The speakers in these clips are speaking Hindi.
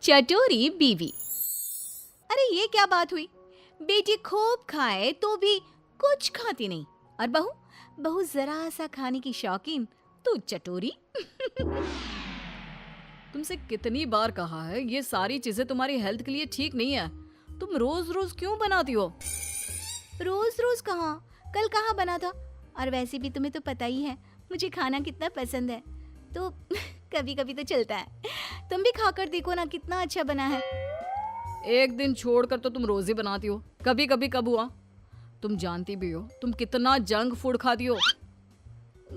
चटोरी बीवी। अरे ये क्या बात हुई, बेटी खूब खाए तो भी कुछ खाती नहीं, और बहू बहू जरा सा खाने की शौकीन, तू चटोरी। तुमसे कितनी बार कहा है ये सारी चीजें तुम्हारी हेल्थ के लिए ठीक नहीं है। तुम रोज रोज क्यों बनाती हो? रोज रोज कहाँ, कल कहाँ बना था। और वैसे भी तुम्हें तो पता ही है मुझे खाना कितना पसंद है, तो कभी कभी तो चलता है। तुम भी खाकर देखो ना कितना अच्छा बना है। एक दिन छोड़कर तो तुम रोज ही बनाती हो, कभी कभी कब हुआ? तुम जानती भी हो तुम कितना जंक फूड खाती हो।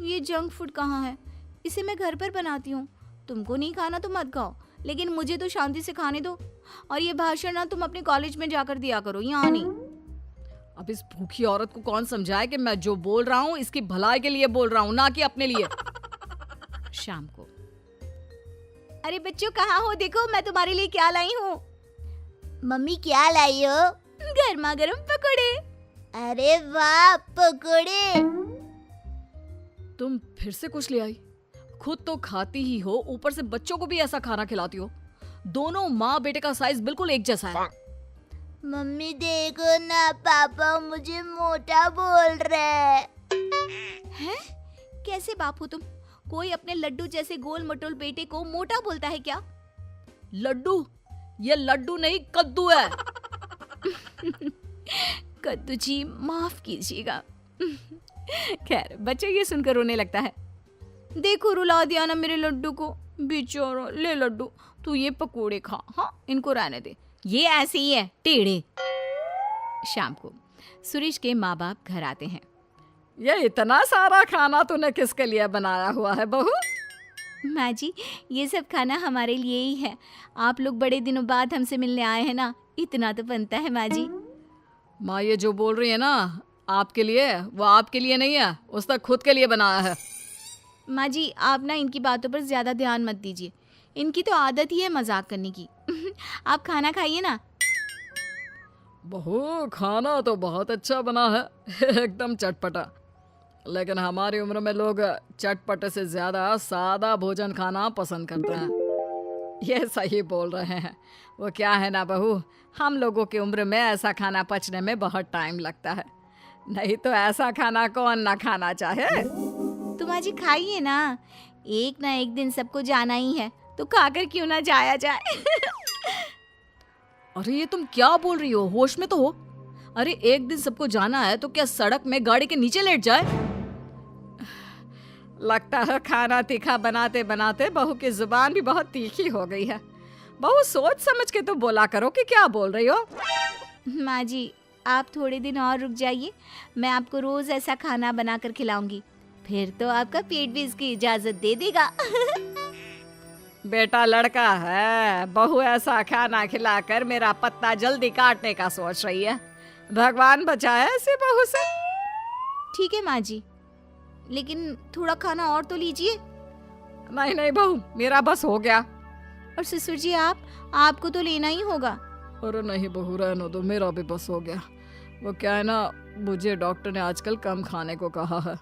ये जंक फूड कहाँ है, इसे मैं घर पर बनाती हूँ। तुमको नहीं खाना तो मत खाओ, लेकिन मुझे तो शांति से खाने दो। और ये भाषण ना तुम अपने कॉलेज में जाकर दिया करो, यहाँ नहीं। अब इस भूखी औरत को कौन समझाए कि मैं जो बोल रहा हूँ इसकी भलाई के लिए बोल रहा हूँ, ना कि अपने लिए। शाम को, अरे बच्चों कहाँ हो, देखो मैं तुम्हारे लिए क्या लाई हूँ। मम्मी क्या लाई हो? गर्मा गर्म पकोड़े। अरे वाह, पकोड़े। तुम फिर से कुछ ले आई? खुद तो खाती ही हो, ऊपर से बच्चों को भी ऐसा खाना खिलाती हो। दोनों माँ बेटे का साइज बिल्कुल एक जैसा है। मम्मी देखो ना, पापा मुझे मोटा बोल रहे हैं? कैसे बाप हो तुम? कोई अपने लड्डू जैसे गोल मटोल बेटे को मोटा बोलता है क्या? लड्डू? ये लड्डू नहीं कद्दू है। कद्दू जी माफ कीजिएगा। खैर बच्चे ये सुनकर रोने लगता है। देखो रुला दिया ना मेरे लड्डू को, बेचारा। ले लड्डू तू ये पकोड़े खा, हाँ इनको रहने दे, ये ऐसे ही है टेढ़े। शाम को सुरेश के माँ बाप घर आते हैं। ये इतना सारा खाना तूने किसके लिए बनाया हुआ है बहू? माँ जी ये सब खाना हमारे लिए ही है, आप लोग बड़े दिनों बाद हमसे मिलने आए हैं ना, इतना तो बनता है माँ जी। माँ ये जो बोल रही है ना आपके लिए, वो आपके लिए नहीं है, उसने खुद के लिए बनाया है। माँ जी आप ना इनकी बातों पर ज्यादा ध्यान मत दीजिए, इनकी तो आदत ही है मजाक करने की। आप खाना खाइए ना। बहू खाना तो बहुत अच्छा बना है, एकदम चटपटा। लेकिन हमारी उम्र में लोग चटपटे से ज्यादा सादा भोजन खाना पसंद करते हैं। ये सही बोल रहे हैं। वो क्या है ना बहू, हम लोगों की उम्र में ऐसा खाना पचने में बहुत टाइम लगता है, नहीं तो ऐसा खाना कौन ना खाना चाहे। तो माँ जी खाइए ना एक दिन सबको जाना ही है, तो खाकर क्यों ना जाया जाए। अरे ये तुम क्या बोल रही हो, होश में तो हो। अरे एक दिन सबको जाना है तो क्या सड़क में गाड़ी के नीचे लेट जाए? लगता है खाना तीखा बनाते बनाते बहू की जुबान भी बहुत तीखी हो गई है। बहू सोच समझ के तो बोला करो कि क्या बोल रही हो। माँ जी आप थोड़े दिन और रुक जाइए, मैं आपको रोज ऐसा खाना बनाकर खिलाऊंगी, फिर तो आपका पेट भी इसकी इजाजत दे देगा। बेटा लड़का है, बहू ऐसा खाना खिलाकर मेरा पत्ता जल्दी काटने का सोच रही है। भगवान बचाए ऐसे बहू से। ठीक है माँ जी, लेकिन थोड़ा खाना और तो लीजिए। नहीं नहीं बहू, मेरा बस हो गया। और ससुर जी आपको तो लेना ही होगा। अरे नहीं बहू रहने दो, मेरा भी बस हो गया। वो क्या है ना, मुझे डॉक्टर ने आजकल कम खाने को कहा है।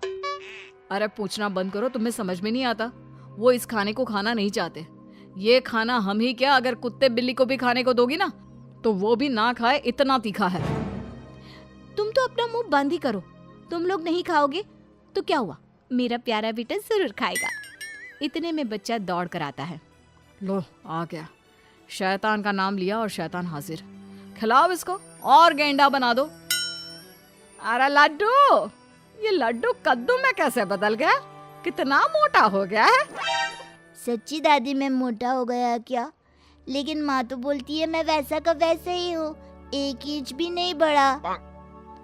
अरे पूछना बंद करो, तुम्हें समझ में नहीं आता। वो इस खाने को खाना नहीं चाहते। ये खाना हम ही क्या, अगर कुत्ते बिल्ली को भी खाने को दोगी ना तो वो भी ना खाए, इतना तीखा है। तुम तो अपना मुंह बंद ही करो, तुम लोग नहीं खाओगे तो क्या हुआ, मेरा प्यारा बेटा जरूर खाएगा। इतने में बच्चा दौड़ कर आता है। लो आ गया, शैतान का नाम लिया और शैतान हाजिर। खिलाओ इसको और गेंडा बना दो। अरे लड्डू, ये लड्डू कद्दू में कैसे बदल गया, कितना मोटा हो गया है। सच्ची दादी मैं मोटा हो गया क्या? लेकिन माँ तो बोलती है मैं वैसा का वैसा ही हूँ, 1 इंच भी नहीं बढ़ा।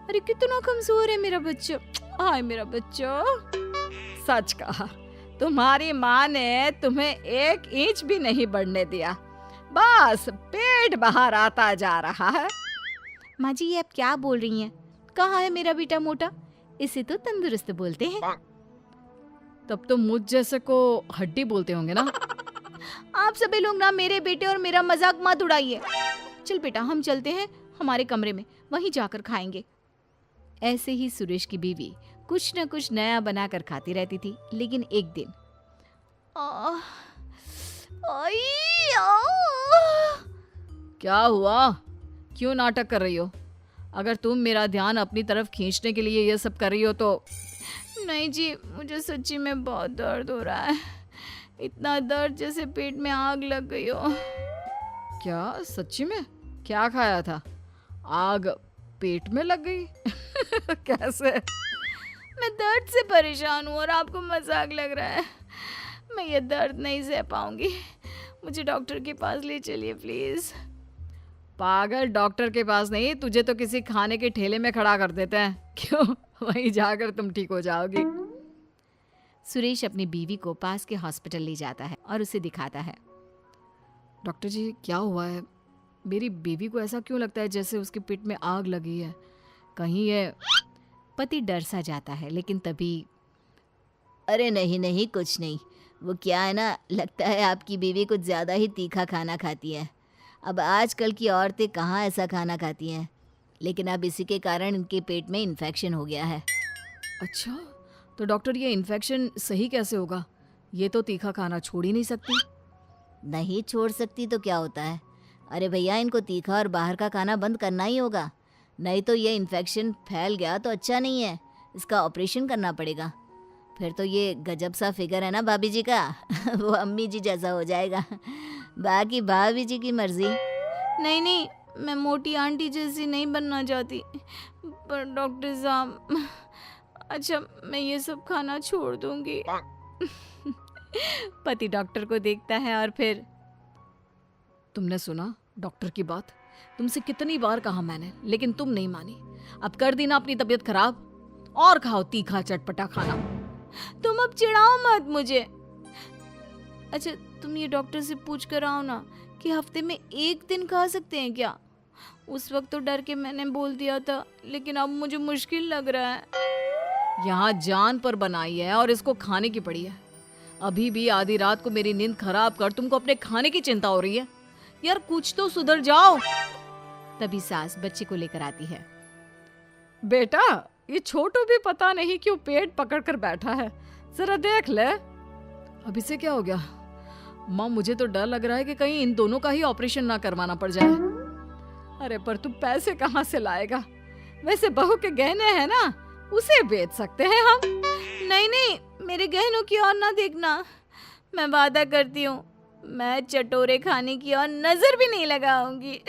अरे कितना कमजोर है मेरा बच्चा, हाय मेरा बच्चा। सच कहा, तुम्हारी माँ ने तुम्हें 1 इंच भी नहीं बढ़ने दिया, बस पेट बाहर आता जा रहा है। माँ जी ये आप क्या बोल रही हैं, कहाँ है मेरा बेटा मोटा, इसे तो तंदुरुस्त बोलते हैं। तब तो मुझ जैसे को हड्डी बोलते होंगे ना। आप सभी लोग ना मेरे बेटे और मेरा मजाक मत उड़ाइए। चल बेटा हम चलते हैं हमारे कमरे में, वहीं जाकर खाएंगे। ऐसे ही सुरेश की बीवी कुछ न कुछ नया बनाकर खाती रहती थी, लेकिन एक दिन क्या हुआ? क्यों नाटक कर रही हो? अगर तुम मेरा ध्यान अपनी तरफ खींचने के लिए ये सब कर रही हो तो नहीं जी, मुझे सच्ची में बहुत दर्द हो रहा है। इतना दर्द जैसे पेट में आग लग गई हो। क्या सच्ची में? क्या खाया था? आग पेट में लग गई? कैसे? मैं दर्द से परेशान हूँ और आपको मजाक लग रहा है। मैं ये दर्द नहीं सह पाऊंगी। मुझे डॉक्टर के पास ले चलिए प्लीज। पागल, डॉक्टर के पास नहीं, तुझे तो किसी खाने के ठेले में खड़ा कर देते हैं। क्यों? वहीं जाकर तुम ठीक हो जाओगी। सुरेश अपनी बीवी को पास के हॉस्पिटल ले जाता है और उसे दिखाता है। डॉक्टर जी, क्या हुआ है? मेरी बीवी को ऐसा क्यों लगता है जैसे उसके पेट में आग लगी है? कहीं ये... पति डर सा जाता है, लेकिन तभी अरे नहीं नहीं, कुछ नहीं। वो क्या है ना, लगता है आपकी बीवी कुछ ज़्यादा ही तीखा खाना खाती है। अब आजकल की औरतें कहाँ ऐसा खाना खाती हैं, लेकिन अब इसी के कारण इनके पेट में इन्फेक्शन हो गया है। अच्छा, तो डॉक्टर ये इन्फेक्शन सही कैसे होगा? ये तो तीखा खाना छोड़ ही नहीं सकती। नहीं छोड़ सकती तो क्या होता है? अरे भैया, इनको तीखा और बाहर का खाना बंद करना ही होगा, नहीं तो ये इन्फेक्शन फैल गया तो अच्छा नहीं है। इसका ऑपरेशन करना पड़ेगा। फिर तो ये गजब सा फिगर है ना भाभी जी का वो अम्मी जी जैसा हो जाएगा। बाकी भाभी जी की मर्जी। नहीं नहीं, मैं मोटी आंटी जैसी नहीं बनना चाहती। पर डॉक्टर साहब, अच्छा मैं ये सब खाना छोड़ दूंगी। पति डॉक्टर को देखता है और फिर तुमने सुना डॉक्टर की बात? तुमसे कितनी बार कहा मैंने, लेकिन तुम नहीं मानी। अब कर दी ना अपनी तबीयत खराब। और खाओ तीखा चटपटा खाना। तुम अब चिढ़ाओ मत मुझे। अच्छा तुम ये डॉक्टर से पूछ कर आओ ना कि हफ्ते में 1 दिन खा सकते हैं क्या। उस वक्त तो डर के मैंने बोल दिया था, लेकिन अब मुझे मुश्किल लग रहा है। यहाँ जान पर बनाई है और इसको खाने की पड़ी है। अभी भी आधी रात को मेरी नींद खराब कर तुमको अपने खाने की चिंता हो रही है। यार कुछ तो सुधर जाओ। तभी सास बच्चे को लेकर आती है। बेटा, ये छोटू भी पता नहीं क्यों पेट पकड़ कर बैठा है, जरा देख ले। अभी से क्या हो गया? माँ, मुझे तो डर लग रहा है कि कहीं इन दोनों का ही ऑपरेशन ना करवाना पड़ जाए। अरे पर तू पैसे कहाँ से लाएगा? वैसे बहू के गहने हैं ना, उसे बेच सकते हैं हम। नहीं नहीं, मेरे गहनों की ओर ना देखना। मैं वादा करती हूँ, मैं चटोरे खाने की ओर नजर भी नहीं लगाऊंगी।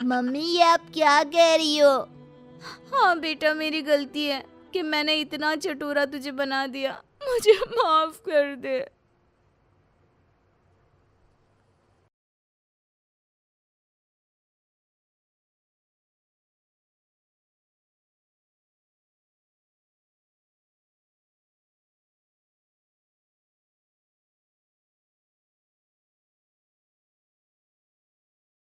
मम्मी, ये आप क्या कह रही हो? हाँ बेटा, मेरी गलती है कि मैंने इतना चटोरा तुझे बना दिया। मुझे माफ कर दे।